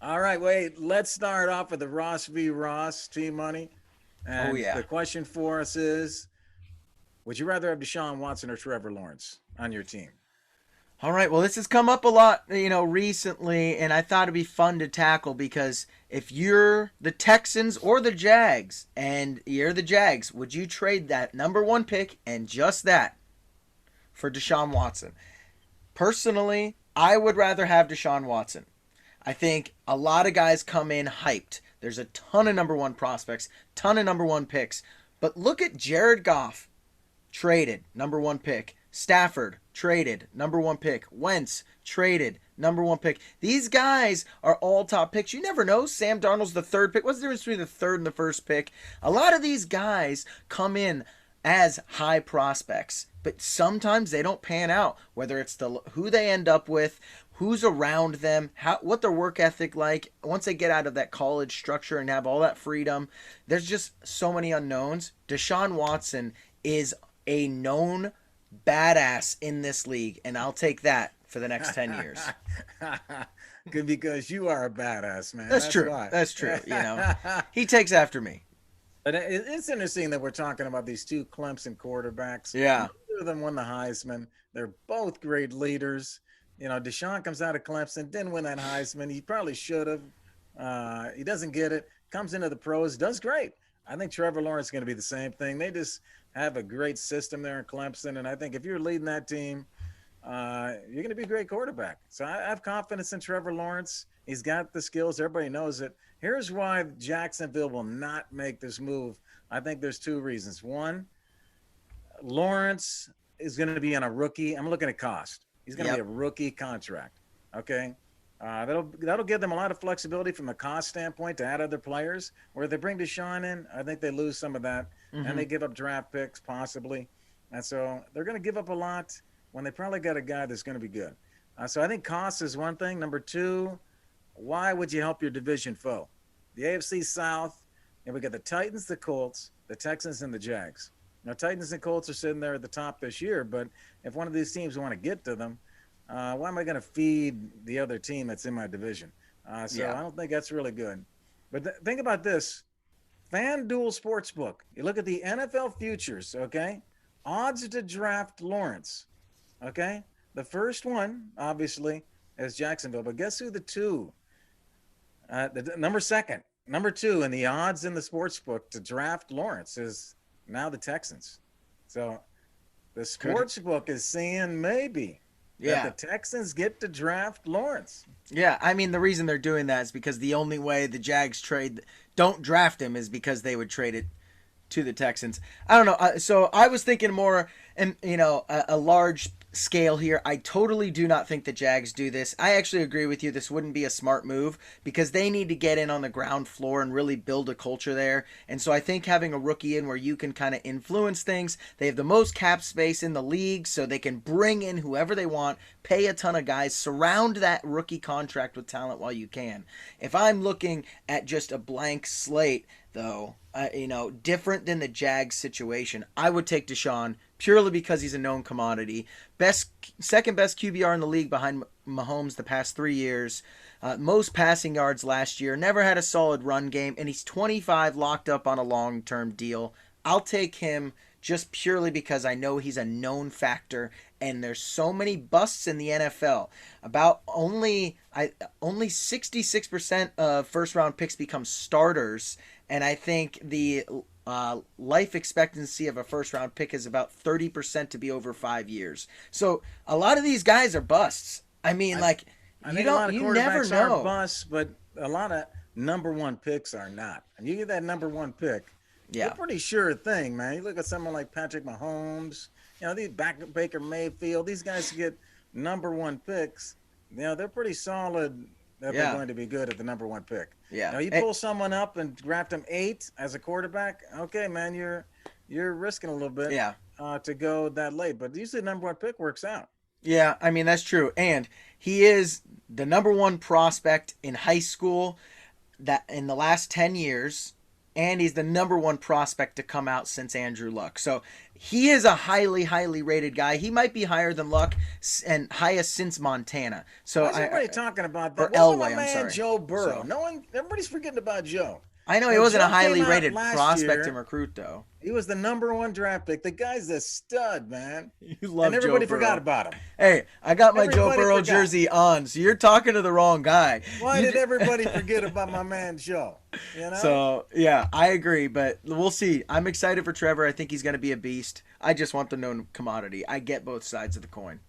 All right, wait. Let's start off with the Ross v. Ross team money. Oh And yeah. the question for us is: would you rather have Deshaun Watson or Trevor Lawrence on your team? All right, well, this has come up a lot, recently, and I thought it'd be fun to tackle because if you're the Texans or the Jags, and you're the Jags, would you trade that number one pick and just that for Deshaun Watson? Personally, I would rather have Deshaun Watson. I think a lot of guys come in hyped. There's a ton of number one prospects, ton of number one picks. But look at Jared Goff, traded, number one pick. Stafford, traded, number one pick. Wentz, traded, number one pick. These guys are all top picks. You never know. Sam Darnold's the third pick. What's the difference between the third and the first pick? A lot of these guys come in as high prospects, but sometimes they don't pan out. Whether it's who they end up with, who's around them, what their work ethic like once they get out of that college structure and have all that freedom. There's just so many unknowns. Deshaun Watson is a known badass in this league, and I'll take that for the next 10 years. Good, because you are a badass, man. That's That's true. why. That's true. He takes after me. But it's interesting that we're talking about these two Clemson quarterbacks. Yeah. Neither of them won the Heisman. They're both great leaders. Deshaun comes out of Clemson, didn't win that Heisman. He probably should have. He doesn't get it. Comes into the pros, does great. I think Trevor Lawrence is going to be the same thing. They just have a great system there in Clemson, and I think if you're leading that team, you're going to be a great quarterback. So I have confidence in Trevor Lawrence. He's got the skills. Everybody knows it. Here's why Jacksonville will not make this move. I think there's two reasons. One, Lawrence is going to be on a rookie. I'm looking at cost. He's going to be a Yep. rookie contract. Okay. That'll give them a lot of flexibility from a cost standpoint to add other players. Where if they bring Deshaun in, I think they lose some of that, and Mm-hmm. they give up draft picks possibly, and so they're going to give up a lot when they probably got a guy that's going to be good. So I think cost is one thing. Number two, why would you help your division foe? The AFC South, and we got the Titans, the Colts, the Texans, and the Jags. Now, Titans and Colts are sitting there at the top this year, but if one of these teams want to get to them, why am I going to feed the other team that's in my division? So Yeah. I don't think that's really good. But think about this: FanDuel Sportsbook. You look at the NFL futures, okay? Odds to draft Lawrence, okay? The first one, obviously, is Jacksonville. But guess who the two? The number second, number two in the odds in the sportsbook to draft Lawrence is now the Texans. So the Could. sports book is saying maybe that the Yeah. Texans get to draft Lawrence. Yeah. I mean, the reason they're doing that is because the only way the Jags don't draft him is because they would trade it to the Texans. I don't know. So I was thinking more, and a large scale here. I totally do not think the Jags do this. I actually agree with you. This wouldn't be a smart move because they need to get in on the ground floor and really build a culture there. And so I think having a rookie in where you can kind of influence things. They have the most cap space in the league, so they can bring in whoever they want, pay a ton of guys, surround that rookie contract with talent while you can. If I'm looking at just a blank slate, though, different than the Jags situation, I would take Deshaun purely because he's a known commodity. Second best QBR in the league behind Mahomes the past 3 years. Most passing yards last year. Never had a solid run game, and he's 25, locked up on a long-term deal. I'll take him just purely because I know he's a known factor, and there's so many busts in the NFL. About only 66% of first round picks become starters, and I think the life expectancy of a first round pick is about 30% to be over 5 years. So a lot of these guys are busts. I mean, I, like, I think a lot of you never quarterbacks are know. busts, but a lot of number one picks are not. And you get that number one pick, you're Yeah. pretty sure thing, man. You look at someone like Patrick Mahomes, these Baker Mayfield, these guys get number one picks. They're pretty solid that they're Yeah. going to be good at the number one pick. Yeah. You pull someone up and draft them eight as a quarterback, okay, man, you're risking a little bit Yeah. to go that late. But usually the number one pick works out. Yeah, I mean that's true. And he is the number one prospect in high school that in the last 10 years. and he's the number one prospect to come out since Andrew Luck. So he is a highly, highly rated guy. He might be higher than Luck and highest since Montana. So Why is everybody talking about or that? What about my Elway, I'm man sorry. Joe Burrow? So No one, everybody's forgetting about Joe. I know he When wasn't a Joe came highly out rated last prospect and year, recruit though. he was the number one draft pick. The guy's a stud, man. You And love Joe everybody forgot Burrow. about him. Hey, I got my Joe Everybody Burrow forgot. jersey on, so you're talking to the wrong guy. Why You did j- everybody forget about my man Joe? You know? So yeah, I agree, but we'll see. I'm excited for Trevor. I think he's going to be a beast. I just want the known commodity. I get both sides of the coin.